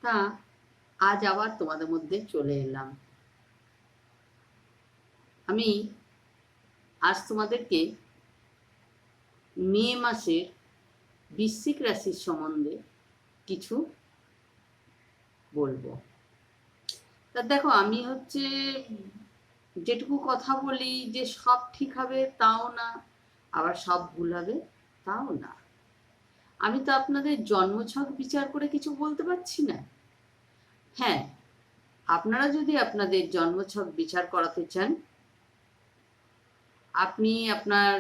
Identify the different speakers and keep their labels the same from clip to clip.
Speaker 1: তা আজ আবার তোমাদের মধ্যে চলে এলাম। আমি আজ তোমাদেরকে মে মাসের বৃশ্চিক রাশির সম্বন্ধে কিছু বলবো। তা দেখো, আমি যেটুকু কথা বলি যে সব ঠিক হবে তাও না, আবার সব ভুল হবে তাও না। আমি তো আপনাদের জন্মছক বিচার করে কিছু বলতে পারছি না। হ্যাঁ, আপনারা যদি আপনাদের জন্মছক বিচার করাতে চান, আপনি আপনার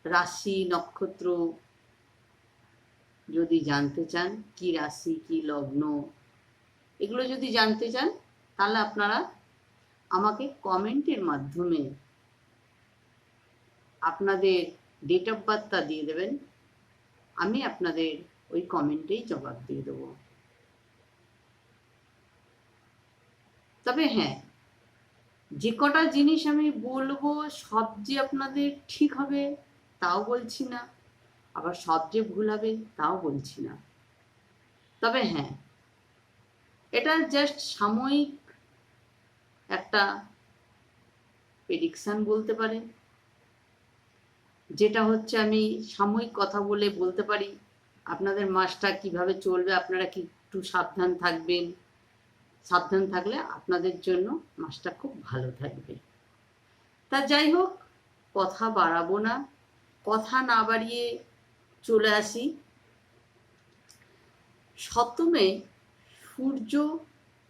Speaker 1: রাশি নক্ষত্র যদি জানতে চান, কি রাশি কি লগ্ন এগুলো যদি জানতে চান, তাহলে আপনারা আমাকে কমেন্টের মাধ্যমে আপনাদের ডেট অফ বার্থটা দিয়ে দেবেন। আমি আপনাদের ওই কমেন্টেই জবাব দিয়ে দেবো। তবে হ্যাঁ, যে কটা জিনিস আমি বলবো সব যে আপনাদের ঠিক হবে তাও বলছি না, আবার সব যে ভুল হবে তাও বলছি না। তবে হ্যাঁ, এটা জাস্ট সাময়িক একটা প্রেডিকশন বলতে পারেন, যেটা আমি সাময়িক কথা বলে বলতে পারি আপনাদের মাসটা কিভাবে চলবে, আপনারা কি একটু সাবধান থাকবেন। সাবধান থাকলে আপনাদের জন্য মাসটা খুব ভালো থাকবে। তা যাই হোক, কথা বাড়াবো না, কথা না বাড়িয়ে চলে আসি। সপ্তমে সূর্য,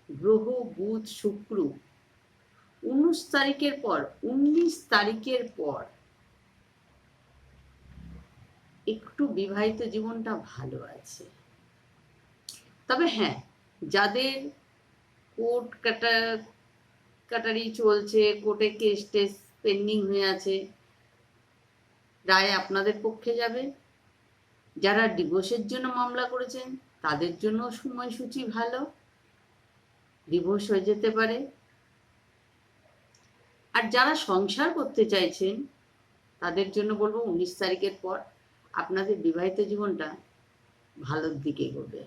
Speaker 1: গ্রহ, বুধ, শুক্র 19 তারিখের পর একটু বিবাহিত জীবনটা ভালো আছে। তবে হ্যাঁ, যাদের কোর্ট কাটারি চলছে, কোর্টে কেস টেস পেন্ডিং হয়ে আছে, রায় আপনাদের পক্ষে যাবে। যারা ডিভোর্সের জন্য মামলা করেছেন তাদের জন্য সময়সূচি ভালো, ডিভোর্স হয়ে যেতে পারে। আর যারা সংসার করতে চাইছেন তাদের জন্য বলবো 19 তারিখের পর আপনাদের বিবাহিত জীবনটা ভালোর দিকে এগোবে।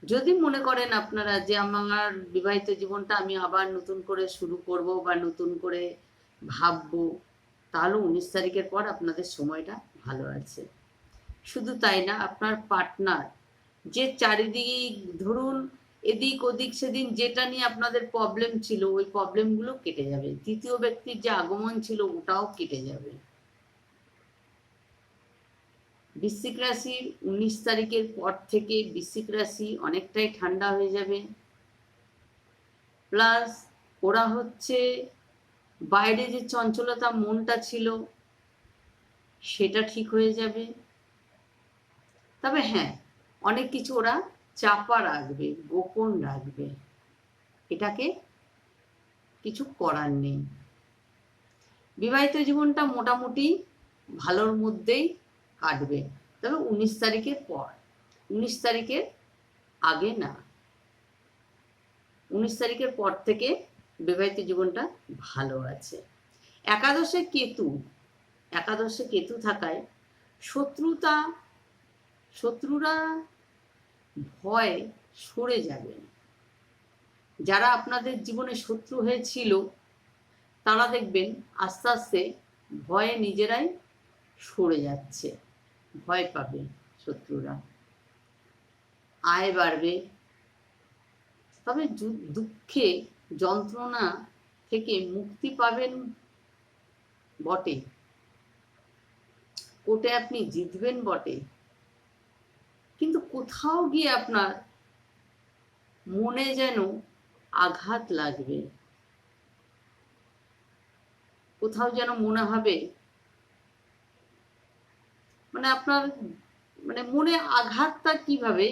Speaker 1: যদি মনে করেন আপনারা যে আমার বিবাহিত জীবনটা আমি আবার নতুন করে শুরু করব বা নতুন করে ভাববো, তাহলে 19 তারিখের পর আপনাদের সময়টা ভালো আছে। শুধু তাই না, আপনার পার্টনার যে চারিদিক ধরুন এদিক ওদিক সেদিন যেটা নিয়ে আপনাদের প্রবলেম ছিল, ওই প্রবলেমগুলো কেটে যাবে। তৃতীয় ব্যক্তির যে আগমন ছিল ওটাও কেটে যাবে। বৃশ্চিক রাশির 19 তারিখের পর থেকে বৃশ্চিক রাশি অনেকটাই ঠান্ডা হয়ে যাবে। প্লাস ওরা বাইরে যে চঞ্চলতা মনটা ছিল সেটা ঠিক হয়ে যাবে। তবে হ্যাঁ, অনেক কিছু ওরা চাপা রাখবে, গোপন রাখবে, এটাকে কিছু করার নেই। বিবাহিত জীবনটা মোটামুটি ভালোর মধ্যেই কাটবে, তবে 19 তারিখের পর, 19 তারিখের আগে না। 19 তারিখের পর থেকে বিবাহিত জীবনটা ভালো আছে। একাদশে কেতু থাকায় শত্রুরা ভয় সরে যাবে। যারা আপনাদের জীবনে শত্রু হয়েছিল তারা দেখবেন আস্তে আস্তে ভয়ে নিজেরাই সরে যাচ্ছে, ভয় পাবে শত্রুরা, আয় বাড়বে। তবে দুঃখে যন্ত্রণা থেকে মুক্তি পাবেন বটে, কোর্টে আপনি জিতবেন বটে, কিন্তু কোথাও গিয়ে আপনার মনে যেন আঘাত লাগবে, কোথাও যেন মনে হবে আপনার মনে আঘাতটা কিভাবে,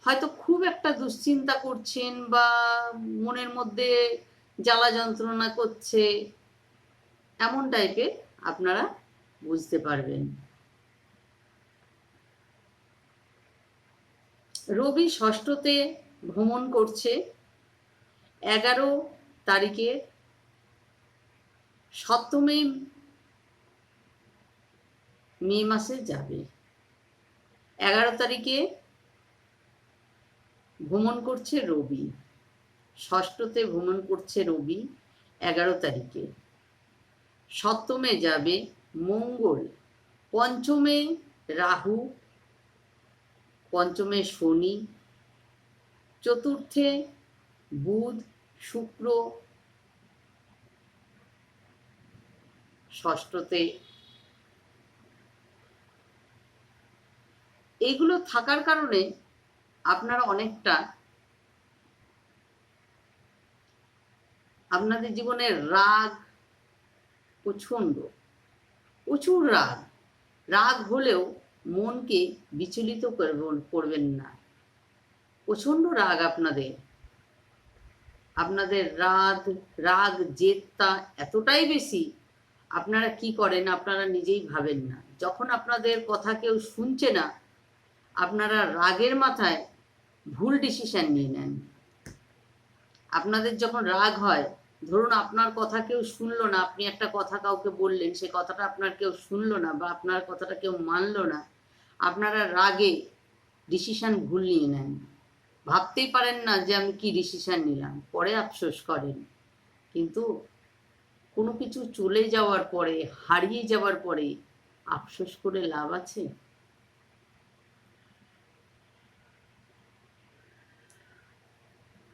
Speaker 1: হয়তো খুব একটা দুশ্চিন্তা করছেন বা মনের মধ্যে জ্বালা যন্ত্রণা করছে, এমন টাইপের আপনারা বুঝতে পারবেন। রবি ষষ্ঠতে ভ্রমণ করছে 11 তারিখে, সপ্তমে মে মাসে যাবে। 11 তারিখে ভ্রমণ করছে রবি, ষষ্ঠতে ভ্রমণ করছে রবি 11 তারিখে। সপ্তমে যাবে মঙ্গল, পঞ্চমে রাহু, পঞ্চমে শনি, চতুর্থে বুধ, শুক্র, ষষ্ঠতে। এইগুলো থাকার কারণে আপনারা অনেকটা আপনাদের জীবনের রাগ প্রচুর রাগ হলেও মনকে বিচলিত করবেন না। প্রচন্ড রাগ আপনাদের রাগ জেদটা এতটাই বেশি, আপনারা কি করেন আপনারা নিজেই ভাবেন না। যখন আপনাদের কথা কেউ শুনছে না, আপনারা রাগের মাথায় ভুল ডিসিশন নিয়ে নেন। আপনাদের যখন রাগ হয়, ধরুন আপনার কথা কেউ শুনলো না, আপনি একটা কথা কাউকে বললেন, সে কথাটা আপনার কেউ শুনলো না বা আপনার কথাটা কেউ মানলো না, আপনারা রাগে ডিসিশন ভুল নিয়ে নেন। ভাবতেই পারেন না যে আমি কি ডিসিশন নিলাম, পরে আফসোস করেন। কিন্তু কোনো কিছু চলে যাওয়ার পরে, হারিয়ে যাওয়ার পরে আফসোস করে লাভ আছে?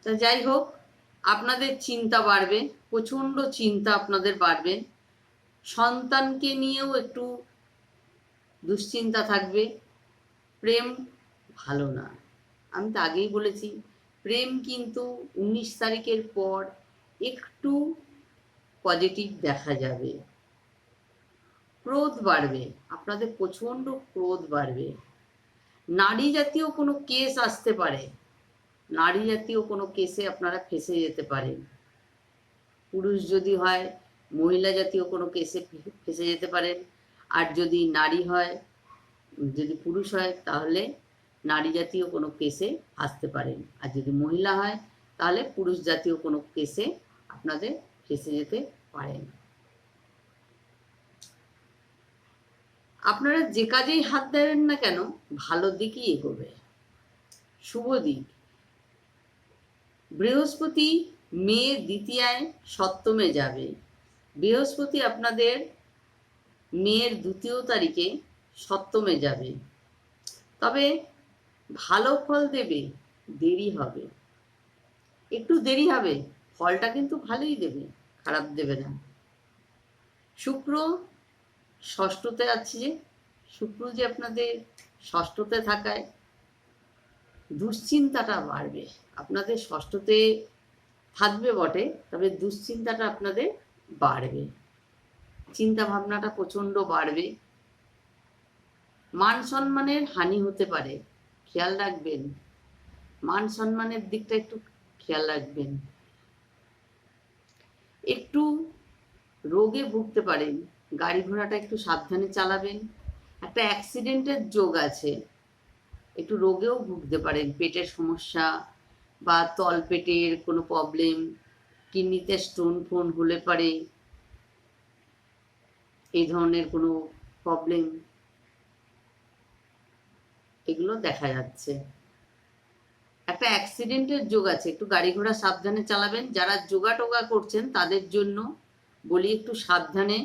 Speaker 1: তা যাই হোক, আপনাদের চিন্তা বাড়বে, প্রচণ্ড চিন্তা আপনাদের বাড়বে। সন্তানকে নিয়েও একটু দুশ্চিন্তা থাকবে। প্রেম ভালো না, আমি তো আগেই বলেছি, প্রেম কিন্তু 19 তারিখের পর একটু পজিটিভ দেখা যাবে। ক্রোধ বাড়বে, আপনাদের প্রচণ্ড ক্রোধ বাড়বে। নারী জাতীয় কোনো কেস আসতে পারে, নারী জাতীয় কোনো কেসে আপনারা ফেঁসে যেতে পারেন। পুরুষ যদি হয়, মহিলা জাতীয় কোনো কেসে ফেঁসে যেতে পারেন। আর যদি নারী হয়, যদি পুরুষ হয়, তাহলে নারী জাতীয় কোনো কেসে আসতে পারেন। আর যদি মহিলা হয়, তাহলে পুরুষ জাতীয় কোনো কেসে আপনাদের ফেঁসে যেতে পারেন। আপনারা যে কাজেই হাত দেবেন না কেন, ভালো দিকই এগোবে। শুভ দিক, বৃহস্পতি মে দ্বিতীয়ায় সপ্তমে যাবে। বৃহস্পতি আপনাদের মেয়ের 2 তারিখে সপ্তমে যাবে। তবে ভালো ফল দেবে, দেরি হবে, একটু দেরি হবে, ফলটা কিন্তু ভালোই দেবে, খারাপ দেবে না। শুক্র ষষ্ঠতে আছে, শুক্র যে আপনাদের ষষ্ঠতে থাকায় দুশ্চিন্তাটা বাড়বে। আপনাদের ষষ্ঠতে থাকবে বটে, তবে দুশ্চিন্তাটা আপনাদের বাড়বে, চিন্তা ভাবনাটা প্রচণ্ড বাড়বে। মান সম্মানের হানি হতে পারে, খেয়াল রাখবেন। মান সম্মানের দিকটা একটু খেয়াল রাখবেন। একটু রোগে ভুগতে পারেন, গাড়ি ঘোড়াটা একটু সাবধানে চালাবেন। একটা অ্যাক্সিডেন্টের যোগ আছে, একটু রোগেও ভুগতে পারেন, পেটের সমস্যা বা তলপেটের কোনো প্রবলেম, কিডনিতে স্টোন ফোন হলে পারে, এই ধরনের কোনো প্রবলেম এগুলো দেখা যাচ্ছে। একটা অ্যাক্সিডেন্টের যোগ আছে, একটু গাড়ি ঘোড়া সাবধানে চালাবেন। যারা যোগা টোগা করছেন তাদের জন্য বলি একটু সাবধানে,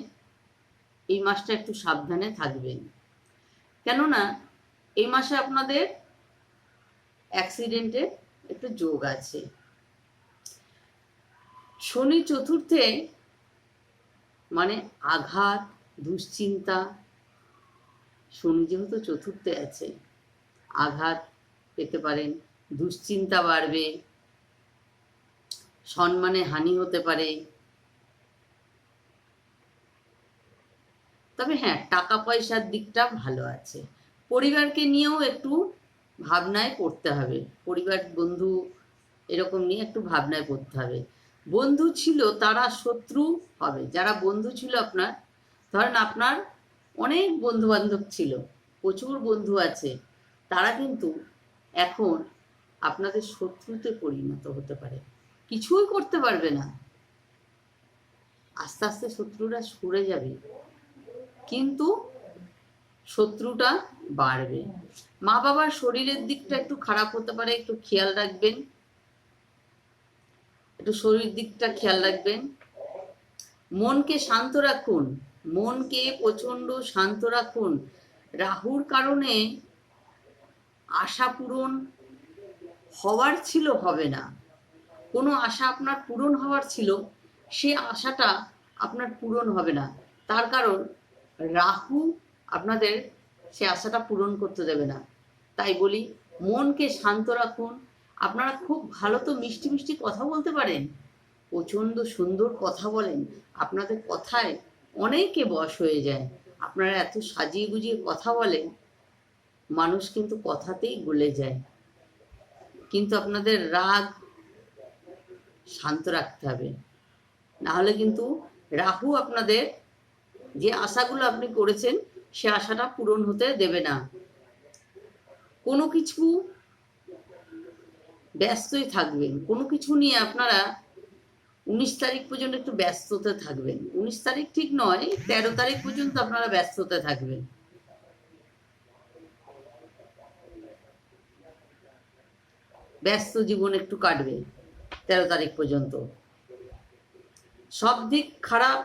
Speaker 1: এই মাসটা একটু সাবধানে থাকবেন। কেননা এই মাসে আপনাদের অ্যাক্সিডেন্টের একটু যোগ আছে। শনি চতুর্থে, মানে আঘাত, দুশ্চিন্তা। শনি যেহেতু চতুর্থে আছে, আঘাত পেতে পারেন, দুশ্চিন্তা বাড়বে, সম্মানে হানি হতে পারে। তবে হ্যাঁ, টাকা পয়সার দিকটা ভালো আছে। পরিবারকে নিয়েও একটু ভাবনায় পড়তে হবে, পরিবার বন্ধু এরকম নিয়ে একটু ভাবনায় পড়তে হবে। বন্ধু ছিল তারা শত্রু হবে। যারা বন্ধু ছিল আপনার, ধরেন আপনার অনেক বন্ধু বান্ধব ছিল, প্রচুর বন্ধু আছে, তারা কিন্তু এখন আপনাদের শত্রুতে পরিণত হতে পারে, কিছুই করতে পারবে না। আস্তে আস্তে শত্রুরা সরে যাবে, কিন্তু শত্রুটা বাড়বে। মা বাবার শরীরের দিকটা একটু খারাপ হতে পারে, একটু খেয়াল রাখবেন, একটু শরীর দিকটা খেয়াল রাখবেন। মনকে শান্ত রাখুন, মনকে প্রচন্ড শান্ত রাখুন। রাহুর কারণে আশা পূরণ হওয়ার ছিল, হবে না। কোনো আশা আপনার পূরণ হওয়ার ছিল, সে আশাটা আপনার পূরণ হবে না। তার কারণ রাহু আপনাদের সে আশাটা পূরণ করতে দেবে না। তাই বলি, মনকে শান্ত রাখুন। আপনারা খুব ভালো তো মিষ্টি মিষ্টি কথা বলতে পারেন, প্রচণ্ড সুন্দর কথা বলেন, আপনাদের কথায় অনেকে বশ হয়ে যায়। আপনারা এত সাজিয়ে গুজিয়ে কথা বলেন, মানুষ কিন্তু কথাতেই গলে যায়। কিন্তু আপনাদের রাগ শান্ত রাখতে হবে, নাহলে কিন্তু রাহু আপনাদের যে আশাগুলো আপনি করেছেন সে আশাটা পূরণ হতে দেবে না। কোনো কিছু ব্যস্তই থাকবেন, কোনো কিছু নিয়ে আপনারা 19 তারিখ পর্যন্ত একটু ব্যস্ততে থাকবেন। 19 তারিখ ঠিক নয়, 13 তারিখ পর্যন্ত আপনারা ব্যস্ততে থাকবেন। ব্যস্ত জীবন একটু কাটবে 13 তারিখ পর্যন্ত। সব দিক খারাপ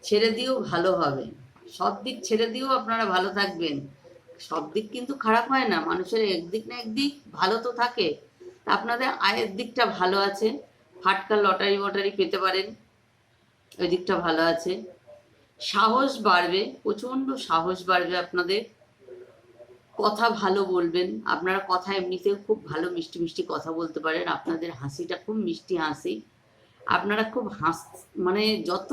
Speaker 1: ছেড়ে দিয়েও ভালো হবে, সব দিক ছেড়ে দিয়েও আপনারা ভালো থাকবেন। সব দিক কিন্তু খারাপ হয় না, মানুষের একদিক না একদিক ভালো তো থাকে। তা আপনাদের আয়ের দিকটা ভালো আছে, ফাটকা লটারি মটারি পেতে পারেন, ওই দিকটা ভালো আছে। সাহস বাড়বে, প্রচণ্ড সাহস বাড়বে আপনাদের। কথা ভালো বলবেন, আপনারা কথা এমনিতেও খুব ভালো মিষ্টি মিষ্টি কথা বলতে পারেন। আপনাদের হাসিটা খুব মিষ্টি হাসি, আপনারা খুব মানে যত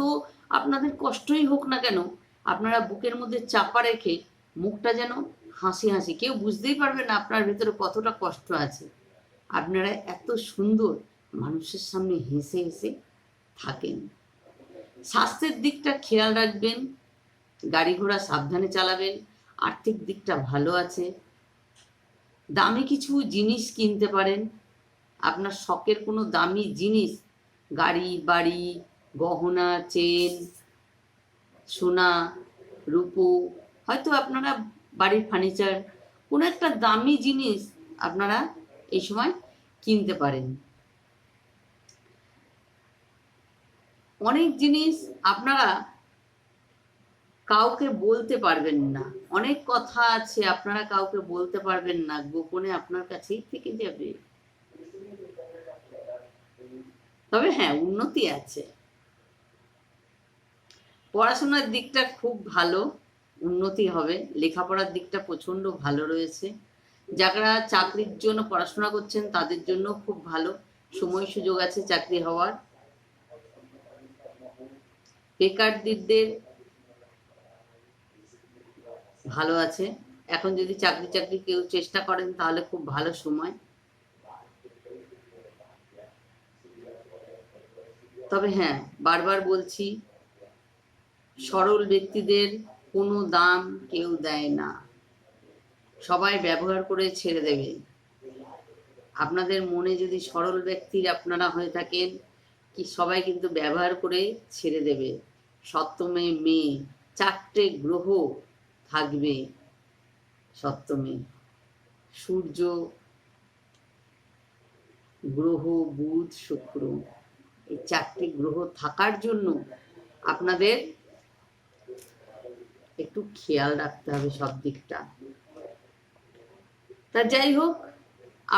Speaker 1: আপনাদের কষ্টই হোক না কেন, আপনারা বুকের মধ্যে চাপা রেখে মুখটা যেন হাসি হাসি, কেউ বুঝতেই পারবে না আপনার ভেতরে কতটা কষ্ট আছে। আপনারা এত সুন্দর মানুষের সামনে হেসে হেসে থাকেন। স্বাস্থ্যের দিকটা খেয়াল রাখবেন, গাড়ি ঘোড়া সাবধানে চালাবেন। আর্থিক দিকটা ভালো আছে, দামি কিছু জিনিস কিনতে পারেন। আপনার শখের কোনো দামি জিনিস, গাড়ি বাড়ি, গহনা, চেন, সোনা, রূপো, হয়তো আপনারা বাড়ির ফার্নিচার, কোনো একটা দামি জিনিস আপনারা এই সময় কিনতে পারেন। অনেক জিনিস আপনারা কাউকে বলতে পারবেন না, অনেক কথা আছে আপনারা কাউকে বলতে পারবেন না, গোপনে আপনার কাছেই থেকে যাবে। তবে হ্যাঁ, উন্নতি আছে, পড়াশোনার দিকটা খুব ভালো, উন্নতি হবে। লেখাপড়ার দিকটা প্রচণ্ড ভালো রয়েছে। যারা চাকরির জন্য পড়াশোনা করছেন তাদের জন্য খুব ভালো সময় সুযোগ আছে চাকরি হওয়ার। বেকারদের ভালো আছে, এখন যদি চাকরি কেউ চেষ্টা করেন তাহলে খুব ভালো সময়। তবে হ্যাঁ, বারবার বলছি, সরল ব্যক্তিদের কোনো দাম কেউ দেয় না, সবাই ব্যবহার করে ছেড়ে দেবে। আপনাদের মনে যদি সরল ব্যক্তির আপনারা হয়ে থাকেন, কি সবাই কিন্তু ব্যবহার করে ছেড়ে দেবে। সপ্তমে মেয়ে, 4টে গ্রহ থাকবে সপ্তমে, সূর্য, গ্রহ, বুধ, শুক্র, এই 4টে গ্রহ থাকার জন্য আপনাদের একটু খেয়াল রাখতে হবে সব দিকটা। তা যাই হোক,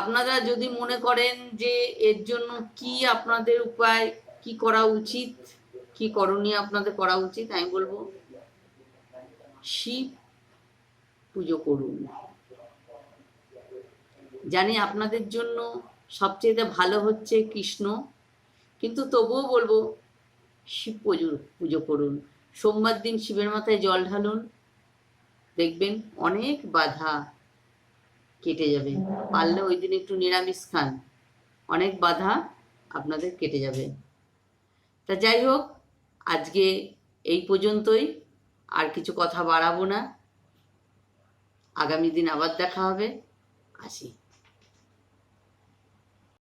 Speaker 1: আপনারা যদি মনে করেন যে এর জন্য কি আপনাদের উপায়, কি করা উচিত, কি করণীয় আপনাদের করা উচিত, আমি বলবো শিব পুজো করুন। জানি আপনাদের জন্য সবচেয়ে ভালো হচ্ছে কৃষ্ণ, কিন্তু তবুও বলবো শিব পুজো করুন। সোমবার দিন শিবের মাথায় জল ঢালুন, দেখবেন অনেক বাধা কেটে যাবে। পারলে ওই দিন একটু নিরামিষ খান, অনেক বাধা আপনাদের কেটে যাবে। তা যাই হোক, আজকে এই পর্যন্তই, আর কিছু কথা বাড়াবো না। আগামী দিন আবার দেখা হবে, আসি।